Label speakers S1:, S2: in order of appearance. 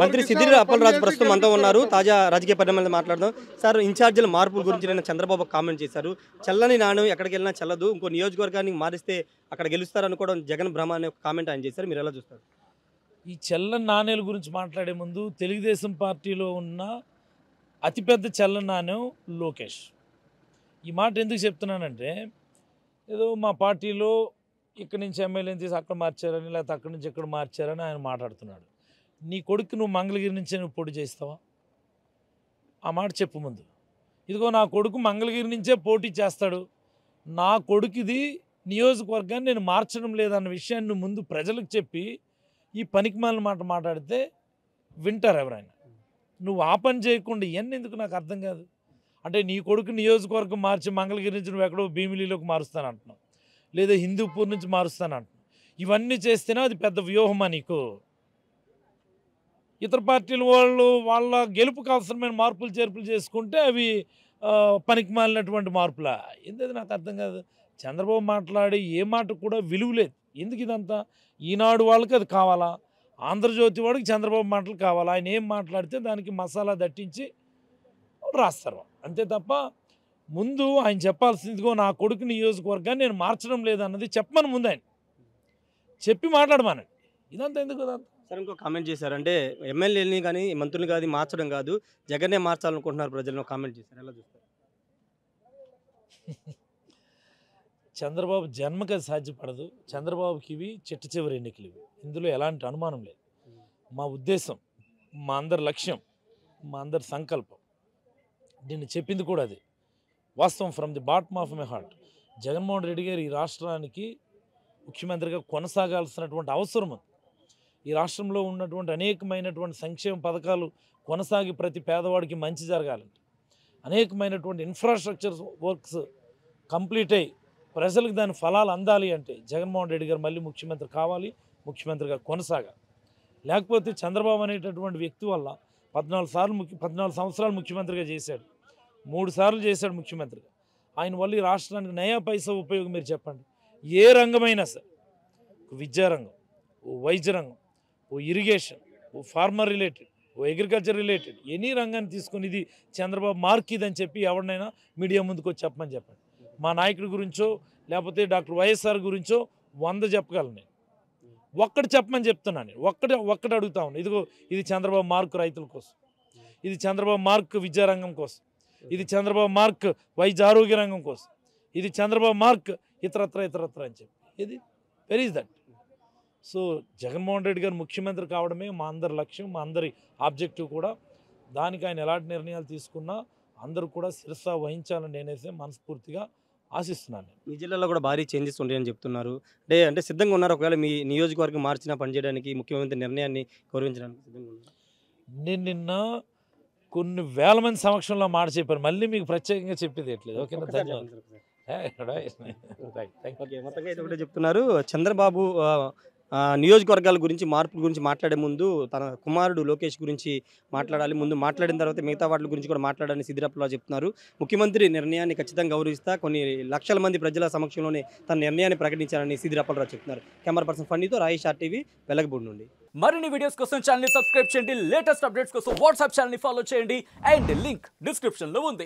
S1: మంత్రి సిద్దిరి అప్పలరాజు ప్రస్తుతం అంతా ఉన్నారు. తాజా రాజకీయ పరిణామాలు మాట్లాడదాం. సార్, ఇన్ఛార్జీల మార్పుల గురించి నేను చంద్రబాబు కామెంట్ చేశారు. చల్లని నాణ్యం ఎక్కడికి వెళ్ళినా చల్లదు, ఇంకో నియోజకవర్గాన్ని మారిస్తే అక్కడ గెలుస్తారనుకోవడం జగన్ భ్రమ అనే ఒక కామెంట్ ఆయన చేశారు. మీరు ఎలా చూస్తారు?
S2: ఈ చల్లని నాణేల గురించి మాట్లాడే ముందు తెలుగుదేశం పార్టీలో ఉన్న అతిపెద్ద చల్లని నాణ్యం లోకేష్. ఈ మాట ఎందుకు చెప్తున్నానంటే, ఏదో మా పార్టీలో ఇక్కడి నుంచి ఎమ్మెల్యేని తీసి అక్కడ మార్చారని, లేకపోతే అక్కడి నుంచి ఇక్కడ మార్చారని ఆయన మాట్లాడుతున్నాడు. నీ కొడుకు నువ్వు మంగళగిరి నుంచే నువ్వు పోటీ చేస్తావా? ఆ మాట చెప్పు ముందు. ఇదిగో నా కొడుకు మంగళగిరి నుంచే పోటీ చేస్తాడు, నా కొడుకుది నియోజకవర్గాన్ని నేను మార్చడం లేదన్న విషయాన్ని నువ్వు ముందు ప్రజలకు చెప్పి ఈ పనికిమాలిన మాట మాట్లాడితే వింటారు ఎవరైనా. నువ్వు ఆ పని చేయకుండా ఇవన్నీ ఎందుకు నాకు అర్థం కాదు. అంటే నీ కొడుకు నియోజకవర్గం మార్చి మంగళగిరి నుంచి నువ్వు ఎక్కడో భీమిలీలోకి మారుస్తాను అంటున్నావు, లేదా హిందూపూర్ నుంచి మారుస్తాను అంటున్నావు. ఇవన్నీ చేస్తేనే అది పెద్ద వ్యూహమా నీకు? ఇతర పార్టీల వాళ్ళు వాళ్ళ గెలుపుకు అవసరమైన మార్పులు చేర్పులు చేసుకుంటే అవి పనికి మాలినటువంటి మార్పులా? ఎందుకు నాకు అర్థం కాదు. చంద్రబాబు మాట్లాడి ఏ మాట కూడా విలువ లేదు. ఎందుకు ఇదంతా? ఈనాడు వాళ్ళకి అది కావాలా, ఆంధ్రజ్యోతి వాడికి చంద్రబాబు మాటలు కావాలా? ఆయన ఏం మాట్లాడితే దానికి మసాలా దట్టించి రాస్తారు అంతే తప్ప, ముందు ఆయన చెప్పాల్సిందిగో నా కొడుకు నియోజకవర్గాన్ని నేను మార్చడం లేదన్నది చెప్పమని ముందు ఆయన చెప్పి మాట్లాడమానండి. ఇదంతా ఎందుకు?
S1: సార్, ఇంకో కామెంట్ చేశారు. అంటే ఎమ్మెల్యేని కానీ మంత్రులు కానీ మార్చడం కాదు, జగన్నే మార్చాలనుకుంటున్నారు ప్రజలను కామెంట్ చేశారు. ఎలా చూస్తారు?
S2: చంద్రబాబు జన్మకి అది సాధ్యపడదు. చంద్రబాబుకి ఇవి చిట్ట చివరి ఎన్నికలు, ఇవి ఇందులో ఎలాంటి అనుమానం లేదు. మా ఉద్దేశం, మా అందరి లక్ష్యం, మా అందరి సంకల్పం, దీన్ని చెప్పింది కూడా అది వాస్తవం. From the bottom of my heart, Jaganmohan Reddy గారు ఈ రాష్ట్రానికి ముఖ్యమంత్రిగా కొనసాగాల్సినటువంటి అవసరం ఉంది. ఈ రాష్ట్రంలో ఉన్నటువంటి అనేకమైనటువంటి సంక్షేమ పథకాలు కొనసాగి ప్రతి పేదవాడికి మంచి జరగాలంటే, అనేకమైనటువంటి ఇన్ఫ్రాస్ట్రక్చర్ వర్క్స్ కంప్లీట్ అయ్యి ప్రజలకు దాని ఫలాలు అందాలి అంటే జగన్మోహన్ రెడ్డి గారు మళ్ళీ ముఖ్యమంత్రి కావాలి, ముఖ్యమంత్రిగా కొనసాగాలి. లేకపోతే చంద్రబాబు అనేటటువంటి వ్యక్తి వల్ల 14 సంవత్సరాలు ముఖ్యమంత్రిగా చేశాడు, 3 సార్లు చేశాడు ముఖ్యమంత్రిగా. ఆయన వల్ల ఈ రాష్ట్రానికి నయా పైసా ఉపయోగం మీరు చెప్పండి. ఏ రంగమైనా సరే, విద్యారంగం, ఓ వైద్య రంగం, ఓ ఇరిగేషన్, ఓ ఫార్మర్ రిలేటెడ్, ఓ అగ్రికల్చర్ రిలేటెడ్, ఎనీ రంగాన్ని తీసుకుని ఇది చంద్రబాబు మార్క్ ఇదని చెప్పి ఎవరినైనా మీడియా ముందుకు వచ్చి చెప్పమని చెప్పండి. మా నాయకుడి గురించో లేకపోతే డాక్టర్ వైఎస్ఆర్ గురించో 100 చెప్పగలను నేను. ఒక్కటి చెప్పమని చెప్తున్నాను. ఒక్కటి అడుగుతా ఉన్నాను. ఇదిగో ఇది చంద్రబాబు మార్క్ రైతుల కోసం, ఇది చంద్రబాబు మార్క్ విద్యారంగం కోసం, ఇది చంద్రబాబు మార్క్ వైద్య ఆరోగ్య రంగం కోసం, ఇది చంద్రబాబు మార్క్ ఇతరత్ర అని చెప్పి. ఇది where is that? So Jaganmohan Reddy గారు ముఖ్యమంత్రి కావడమే మా అందరి లక్ష్యం, మా అందరి ఆబ్జెక్టివ్ కూడా. దానికి ఆయన ఎలాంటి నిర్ణయాలు తీసుకున్నా అందరూ కూడా శిరస వహించాలని నేనైతే మనస్ఫూర్తిగా ఆశిస్తున్నాను.
S1: మీ జిల్లాలో కూడా భారీ చేంజెస్ ఉంటాయని చెప్తున్నారు. అంటే సిద్ధంగా ఉన్నారు ఒకవేళ మీ నియోజకవర్గం మార్చినా పనిచేయడానికి, ముఖ్యమంత్రి నిర్ణయాన్ని గౌరవించడానికి సిద్ధంగా ఉన్నారు?
S2: నేను నిన్న కొన్ని వేల మంది సమక్షంలో మాట చెప్పాను, మళ్ళీ మీకు ప్రత్యేకంగా చెప్పేది ఎట్లేదు. ఓకేనా?
S1: మొత్తంగా అయితే ఒకటే చెప్తున్నారు. చంద్రబాబు నియోజకవర్గాల గురించి మార్పుల గురించి మాట్లాడే ముందు తన కుమారుడు లోకేష్ గురించి మాట్లాడాలి, ముందు మాట్లాడిన తర్వాత మిగతా వాటి గురించి కూడా మాట్లాడాలని సిద్దిరి అప్పలరాజు చెప్తున్నారు. ముఖ్యమంత్రి నిర్ణయాన్ని ఖచ్చితంగా గౌరవిస్తా, కొన్ని లక్షల మంది ప్రజల సమక్షంలోనే తన నిర్ణయాన్ని ప్రకటించాలని సిద్దిరి అప్పలరాజు చెప్తున్నారు. Camera person ఫన్నీతో Rayesh RTV, Velagapudi నుండి.
S3: మరిన్ని వీడియోస్ కోసం ఛానల్ ని సబ్స్క్రైబ్ చేయండి, లేటెస్ట్ అప్డేట్స్ కోసం వాట్సాప్ ఛానల్ ని ఫాలో చేయండి, అండ్ లింక్ డిస్క్రిప్షన్ లో ఉంది.